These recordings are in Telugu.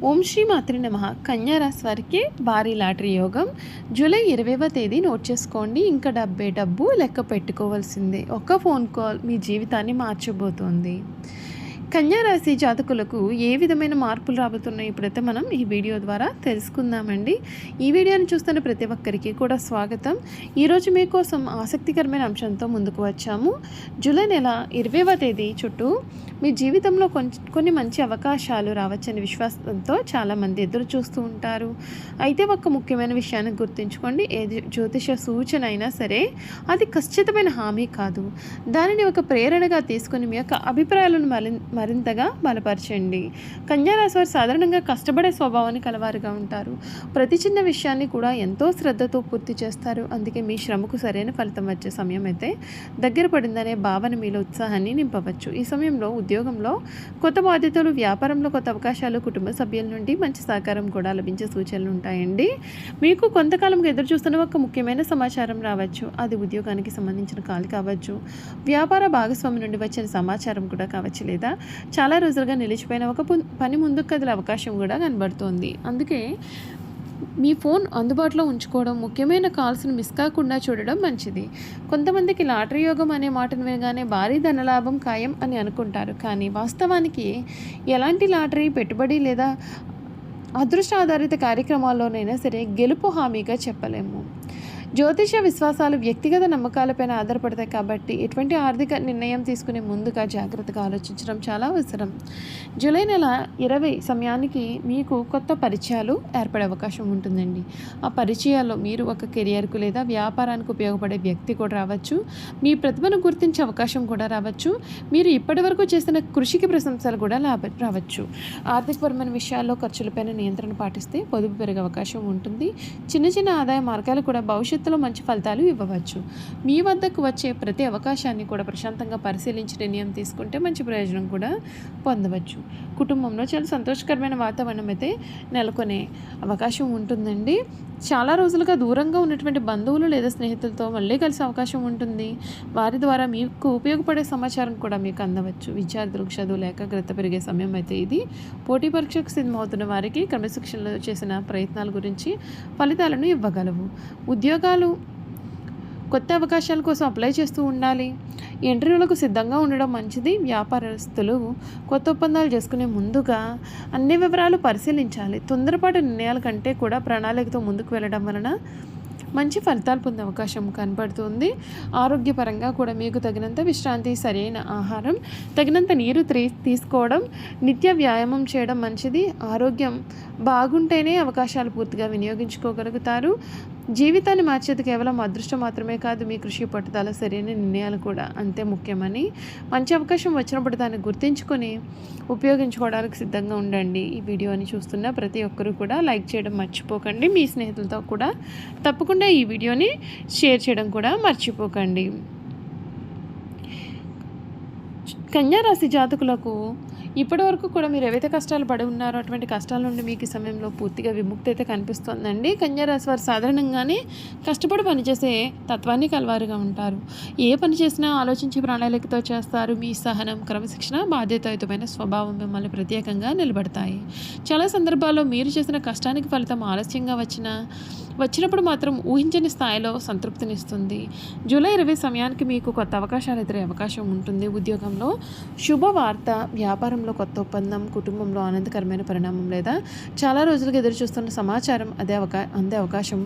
ఓం శ్రీ మాత్రి నమః. కన్యా రాశి వారికి భారీ లాటరీ యోగం జూలై 20వ తేదీ నోట్ చేసుకోండి. ఇంకా డబ్బు లెక్క పెట్టుకోవాల్సిందే. ఒక్క ఫోన్ కాల్ మీ జీవితాన్ని మార్చబోతోంది. కన్యా రాశి జాతకులకు ఏ విధమైన మార్పులు రాబోతున్నాయి ఇప్పుడైతే మనం ఈ వీడియో ద్వారా తెలుసుకుందామండి. ఈ వీడియోని చూస్తున్న ప్రతి ఒక్కరికి కూడా స్వాగతం. ఈరోజు మీకోసం ఆసక్తికరమైన అంశంతో ముందుకు వచ్చాము. జూలై నెల 20వ తేదీ చుట్టూ మీ జీవితంలో కొన్ని మంచి అవకాశాలు రావచ్చని విశ్వాసంతో చాలామంది ఎదురు చూస్తూ ఉంటారు. అయితే ఒక ముఖ్యమైన విషయాన్ని గుర్తుంచుకోండి. ఏ జ్యోతిష సూచన అయినా సరే అది ఖచ్చితమైన హామీ కాదు. దానిని ఒక ప్రేరణగా తీసుకొని మీ యొక్క అభిప్రాయాలను మరింతగా బలపరచండి. కన్యా రాశి వారు సాధారణంగా కష్టపడే స్వభావాన్ని కలవారుగా ఉంటారు. ప్రతి చిన్న విషయాన్ని కూడా ఎంతో శ్రద్ధతో పూర్తి చేస్తారు. అందుకే మీ శ్రమకు సరైన ఫలితం వచ్చే సమయం అయితే దగ్గర పడిందనే భావన మీలో ఉత్సాహాన్ని నింపవచ్చు. ఈ సమయంలో ఉద్యోగంలో కొత్త బాధ్యతలు, వ్యాపారంలో కొత్త అవకాశాలు, కుటుంబ సభ్యుల నుండి మంచి సహకారం కూడా లభించే సూచనలు ఉంటాయండి. మీకు కొంతకాలంగా ఎదురు చూస్తున్న ఒక ముఖ్యమైన సమాచారం రావచ్చు. అది ఉద్యోగానికి సంబంధించిన కాల్ కావచ్చు, వ్యాపార భాగస్వామి నుండి వచ్చిన సమాచారం కూడా కావచ్చు, లేదా చాలా రోజులుగా నిలిచిపోయిన ఒక పని ముందుకు కదిలే అవకాశం కూడా కనబడుతోంది. అందుకే మీ ఫోన్ అందుబాటులో ఉంచుకోవడం, ముఖ్యమైన కాల్స్ను మిస్ కాకుండా చూడడం మంచిది. కొంతమందికి లాటరీ యోగం అనే మాటను వినగానే భారీ ధనలాభం ఖాయం అని అనుకుంటారు. కానీ వాస్తవానికి ఎలాంటి లాటరీ, పెట్టుబడి లేదా అదృష్ట ఆధారిత కార్యక్రమాల్లోనైనా సరే గెలుపు హామీగా చెప్పలేము. జ్యోతిష విశ్వాసాలు వ్యక్తిగత నమ్మకాలపైన ఆధారపడతాయి కాబట్టి ఎటువంటి ఆర్థిక నిర్ణయం తీసుకునే ముందుగా జాగ్రత్తగా ఆలోచించడం చాలా అవసరం. జూలై నెల 20 సమయానికి మీకు కొత్త పరిచయాలు ఏర్పడే అవకాశం ఉంటుందండి. ఆ పరిచయాల్లో మీరు ఒక కెరియర్కు లేదా వ్యాపారానికి ఉపయోగపడే వ్యక్తి కూడా రావచ్చు. మీ ప్రతిభను గుర్తించే అవకాశం కూడా రావచ్చు. మీరు ఇప్పటివరకు చేసిన కృషికి ప్రశంసలు కూడా రావచ్చు. ఆర్థికపరమైన విషయాల్లో ఖర్చులపైన నియంత్రణ పాటిస్తే పొదుపు పెరిగే అవకాశం ఉంటుంది. చిన్న చిన్న ఆదాయ మార్గాలు కూడా భవిష్యత్తులో మంచి ఫలితాలు ఇవ్వవచ్చు. మీ వద్దకు వచ్చే ప్రతి అవకాశాన్ని కూడా ప్రశాంతంగా పరిశీలించి నిర్ణయం తీసుకుంటే మంచి ప్రయోజనం కూడా పొందవచ్చు. కుటుంబంలో చాలా సంతోషకరమైన వాతావరణం అయితే నెలకొనే అవకాశం ఉంటుందండి. చాలా రోజులుగా దూరంగా ఉన్నటువంటి బంధువులు లేదా స్నేహితులతో మళ్ళీ కలిసే అవకాశం ఉంటుంది. వారి ద్వారా మీకు ఉపయోగపడే సమాచారం కూడా మీకు అందవచ్చు. విద్యార్థులకు చదువు ఏకాగ్రత పెరిగే సమయం అయితే ఇది. పోటీ పరీక్షకు సిద్ధమవుతున్న వారికి క్రమశిక్షణలో చేసిన ప్రయత్నాల గురించి ఫలితాలను ఇవ్వగలవు. ఉద్యోగాలు కొత్త అవకాశాల కోసం అప్లై చేస్తూ ఉండాలి. ఇంటర్వ్యూలకు సిద్ధంగా ఉండడం మంచిది. వ్యాపారస్తులు కొత్త ఒప్పందాలు చేసుకునే ముందుగా అన్ని వివరాలు పరిశీలించాలి. తొందరపాటు నిర్ణయాల కంటే కూడా ప్రణాళికతో ముందుకు వెళ్ళడం వలన మంచి ఫలితాలు పొందే అవకాశం కనబడుతుంది. ఆరోగ్యపరంగా కూడా మీకు తగినంత విశ్రాంతి, సరైన ఆహారం, తగినంత నీరు తీసుకోవడం, నిత్య వ్యాయామం చేయడం మంచిది. ఆరోగ్యం బాగుంటేనే అవకాశాలు పూర్తిగా వినియోగించుకోగలుగుతారు. జీవితాన్ని మార్చేది కేవలం అదృష్టం మాత్రమే కాదు, మీ కృషి, పట్టుదల, సరైన నిర్ణయాలు కూడా అంతే ముఖ్యమని. మంచి అవకాశం వచ్చినప్పుడు దాన్ని గుర్తించుకొని ఉపయోగించుకోవడానికి సిద్ధంగా ఉండండి. ఈ వీడియోని చూస్తున్న ప్రతి ఒక్కరూ కూడా లైక్ చేయడం మర్చిపోకండి. మీ స్నేహితులతో కూడా తప్పకుండా ఈ వీడియోని షేర్ చేయడం కూడా మర్చిపోకండి. కన్యా రాశి జాతకులకు ఇప్పటివరకు కూడా మీరు ఏవైతే కష్టాలు పడి ఉన్నారో అటువంటి కష్టాల నుండి మీకు ఈ సమయంలో పూర్తిగా విముక్తి అయితే కనిపిస్తోందండి. కన్యా రాశి వారు సాధారణంగానే కష్టపడి పనిచేసే తత్వాన్ని కలవారుగా ఉంటారు. ఏ పని చేసినా ఆలోచించి ప్రణాళికతో చేస్తారు. మీ సహనం, క్రమశిక్షణ, బాధ్యతాయుతమైన స్వభావం మిమ్మల్ని ప్రత్యేకంగా నిలబడతాయి. చాలా సందర్భాల్లో మీరు చేసిన కష్టానికి ఫలితం ఆలస్యంగా వచ్చినప్పుడు మాత్రం ఊహించని స్థాయిలో సంతృప్తినిస్తుంది. జూలై 20 సమయానికి మీకు కొత్త అవకాశాలు ఎదురే అవకాశం ఉంటుంది. ఉద్యోగంలో శుభవార్త, వ్యాపారంలో కొత్త ఒప్పందం, కుటుంబంలో ఆనందకరమైన పరిణామం లేదా చాలా రోజులుగా ఎదురు చూస్తున్న సమాచారం అందే అవకాశం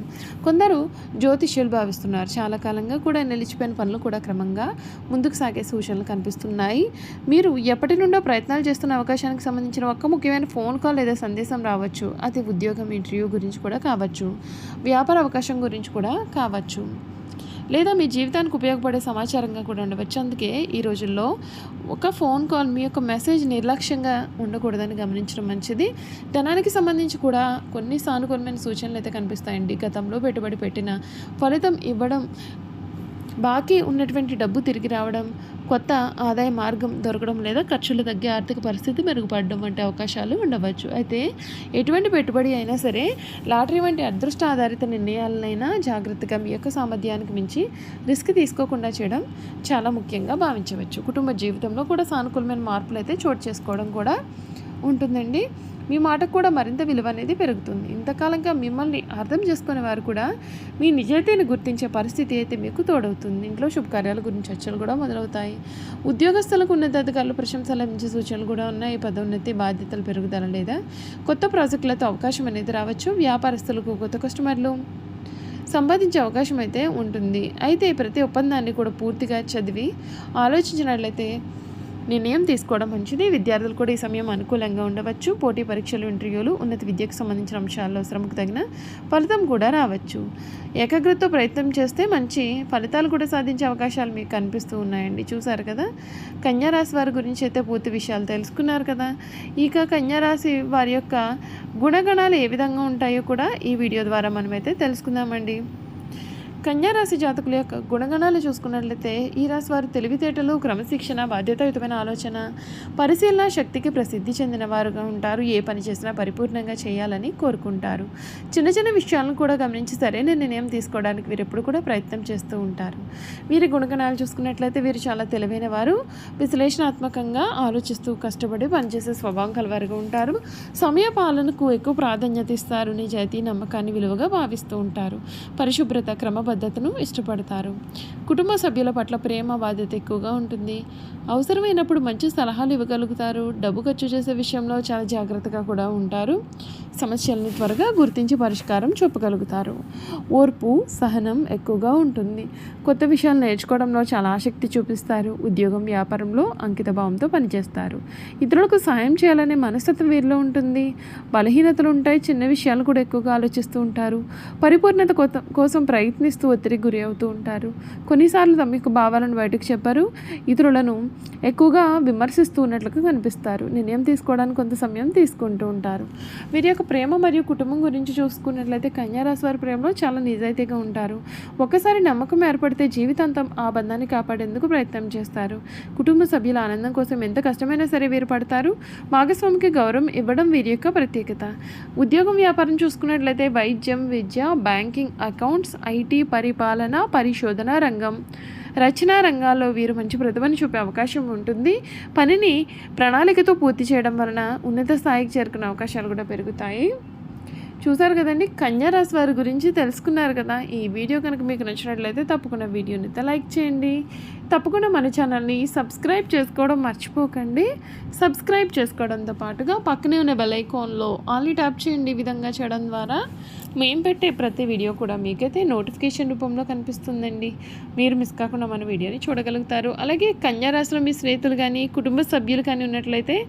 కొందరు జ్యోతిష్యులు భావిస్తున్నారు. చాలా కాలంగా కూడా నిలిచిపోయిన పనులు కూడా క్రమంగా ముందుకు సాగే సూచనలు కనిపిస్తున్నాయి. మీరు ఎప్పటి నుండో ప్రయత్నాలు చేస్తున్న అవకాశానికి సంబంధించిన ఒక ముఖ్యమైన ఫోన్ కాల్ లేదా సందేశం రావచ్చు. అది ఉద్యోగం, ఇంటర్వ్యూ గురించి కూడా కావచ్చు, వ్యాపార అవకాశం గురించి కూడా కావచ్చు, లేదా మీ జీవితానికి ఉపయోగపడే సమాచారంగా కూడా ఉండవచ్చు. అందుకే ఈ రోజుల్లో ఒక ఫోన్ కాల్, మీ యొక్క మెసేజ్ నిర్లక్ష్యంగా ఉండకూడదని గమనించడం మంచిది. ధనానికి సంబంధించి కూడా కొన్ని సానుకూలమైన సూచనలు అయితే కనిపిస్తాయండి. గతంలో పెట్టుబడి పెట్టిన ఫలితం ఇవ్వడం, బాకీ ఉన్నటువంటి డబ్బు తిరిగి రావడం, కొత్త ఆదాయ మార్గం దొరకడం లేదా ఖర్చులు తగ్గే ఆర్థిక పరిస్థితి మెరుగుపడడం వంటి అవకాశాలు ఉండవచ్చు. అయితే ఎటువంటి పెట్టుబడి అయినా సరే లాటరీ వంటి అదృష్ట ఆధారిత నిర్ణయాలనైనా జాగ్రత్తగా మీ యొక్క సామర్థ్యానికి మించి రిస్క్ తీసుకోకుండా చేయడం చాలా ముఖ్యంగా భావించవచ్చు. కుటుంబ జీవితంలో కూడా సానుకూలమైన మార్పులు అయితే చోటు చేసుకోవడం కూడా ఉంటుందండి. మీ మాటకు కూడా మరింత విలువ అనేది పెరుగుతుంది. ఇంతకాలంగా మిమ్మల్ని అర్థం చేసుకునే వారు కూడా మీ నిజాయితీని గుర్తించే పరిస్థితి అయితే మీకు తోడవుతుంది. ఇంట్లో శుభకార్యాల గురించి చర్చలు కూడా మొదలవుతాయి. ఉద్యోగస్తులకు ఉన్నతాధికారులు ప్రశంసలు లభించే సూచనలు కూడా ఉన్నాయి. పదోన్నతి, బాధ్యతలు పెరుగుదల లేదా కొత్త ప్రాజెక్టులతో అవకాశం అనేది రావచ్చు. వ్యాపారస్తులకు కొత్త కస్టమర్లు సంపాదించే అవకాశం అయితే ఉంటుంది. అయితే ప్రతి ఒప్పందాన్ని కూడా పూర్తిగా చదివి ఆలోచించినట్లయితే నిర్ణయం తీసుకోవడం మంచిది. విద్యార్థులు కూడా ఈ సమయం అనుకూలంగా ఉండవచ్చు. పోటీ పరీక్షలు, ఇంటర్వ్యూలు, ఉన్నత విద్యకు సంబంధించిన అంశాల్లో శ్రమకు తగిన ఫలితం కూడా రావచ్చు. ఏకాగ్రతతో ప్రయత్నం చేస్తే మంచి ఫలితాలు కూడా సాధించే అవకాశాలు మీకు కనిపిస్తూ ఉన్నాయండి. చూసారు కదా, కన్యారాశి వారి గురించి అయితే పూర్తి విషయాలు తెలుసుకున్నారు కదా. ఇక కన్యారాశి వారి యొక్క గుణగణాలు ఏ విధంగా ఉంటాయో కూడా ఈ వీడియో ద్వారా మనమైతే తెలుసుకుందామండి. కన్యారాశి జాతకుల యొక్క గుణగణాలు చూసుకున్నట్లయితే ఈ రాశి వారు తెలివితేటలు, క్రమశిక్షణ, బాధ్యతాయుతమైన ఆలోచన, పరిశీలన శక్తికి ప్రసిద్ధి చెందిన వారుగా ఉంటారు. ఏ పని చేసినా పరిపూర్ణంగా చేయాలని కోరుకుంటారు. చిన్న చిన్న విషయాలను కూడా గమనించి సరైన నిర్ణయం తీసుకోవడానికి వీరు ఎప్పుడు కూడా ప్రయత్నం చేస్తూ ఉంటారు. వీరి గుణగణాలు చూసుకున్నట్లయితే వీరు చాలా తెలివైన వారు, విశ్లేషణాత్మకంగా ఆలోచిస్తూ కష్టపడి పనిచేసే స్వభావం కలవారుగా ఉంటారు. సమయ పాలనకు ఎక్కువ ప్రాధాన్యత ఇస్తారు. నిజాయితీ, నమ్మకాన్ని విలువగా భావిస్తూ ఉంటారు. పరిశుభ్రత, క్రమబద్ధతను ఇష్టపడతారు. కుటుంబ సభ్యుల పట్ల ప్రేమ, బాధ్యత ఎక్కువగా ఉంటుంది. అవసరమైనప్పుడు మంచి సలహాలు ఇవ్వగలుగుతారు. డబ్బు ఖర్చు చేసే విషయంలో చాలా జాగ్రత్తగా కూడా ఉంటారు. సమస్యలను త్వరగా గుర్తించి పరిష్కారం చూపగలుగుతారు. ఓర్పు, సహనం ఎక్కువగా ఉంటుంది. కొత్త విషయాలు నేర్చుకోవడంలో చాలా ఆసక్తి చూపిస్తారు. ఉద్యోగం, వ్యాపారంలో అంకిత భావంతో పనిచేస్తారు. ఇతరులకు సహాయం చేయాలనే మనస్తత్వం వీరిలో ఉంటుంది. బలహీనతలు ఉంటాయి. చిన్న విషయాలు కూడా ఎక్కువగా ఆలోచిస్తూ ఉంటారు. పరిపూర్ణత కోసం ప్రయత్నిస్తూ ఒత్తిడికి గురి అవుతూ ఉంటారు. కొన్నిసార్లు తమ యొక్క భావాలను బయటకు చెప్పారు. ఇతరులను ఎక్కువగా విమర్శిస్తూ ఉన్నట్లుగా కనిపిస్తారు. నిర్ణయం తీసుకోవడానికి కొంత సమయం తీసుకుంటూ ఉంటారు. వీరి యొక్క ప్రేమ మరియు కుటుంబం గురించి చూసుకున్నట్లయితే కన్యారాశి వారి ప్రేమలో చాలా నిజాయితీగా ఉంటారు. ఒకసారి నమ్మకం ఏర్పడితే జీవితాంతం ఆ బంధాన్ని కాపాడేందుకు ప్రయత్నం చేస్తారు. కుటుంబ సభ్యుల ఆనందం కోసం ఎంత కష్టమైనా సరే వీరు పడతారు. భాగస్వామికి గౌరవం ఇవ్వడం వీరి యొక్క ప్రత్యేకత. ఉద్యోగం, వ్యాపారం చూసుకున్నట్లయితే వైద్యం, విద్య, బ్యాంకింగ్, అకౌంట్స్, ఐటీ, పరిపాలన, పరిశోధన రంగం, రచనా రంగాల్లో వీరు మంచి ప్రతిభను చూపే అవకాశం ఉంటుంది. పనిని ప్రణాళికతో పూర్తి చేయడం వలన ఉన్నత స్థాయికి చేరుకునే అవకాశాలు కూడా పెరుగుతాయి. చూసారు కదండి, కన్యారాశి వారి గురించి తెలుసుకున్నారు కదా. ఈ వీడియో కనుక మీకు నచ్చినట్లయితే తప్పకుండా వీడియోని లైక్ చేయండి. తప్పకుండా మన ఛానల్ని సబ్స్క్రైబ్ చేసుకోవడం మర్చిపోకండి. సబ్స్క్రైబ్ చేసుకోవడంతో పాటుగా పక్కనే ఉన్న బెల్ ఐకాన్లో ఆల్ని ట్యాప్ చేయండి. ఈ విధంగా చేయడం ద్వారా మేము పెట్టే ప్రతి వీడియో కూడా మీకైతే నోటిఫికేషన్ రూపంలో కనిపిస్తుందండి. మీరు మిస్ కాకుండా మన వీడియోని చూడగలుగుతారు. అలాగే కన్యారాశిలో మీ స్నేహితులు కానీ, కుటుంబ సభ్యులు కానీ ఉన్నట్లయితే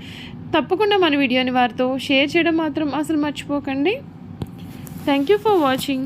తప్పకుండా మన వీడియోని వారితో షేర్ చేయడం మాత్రం అసలు మర్చిపోకండి. Thank you for watching.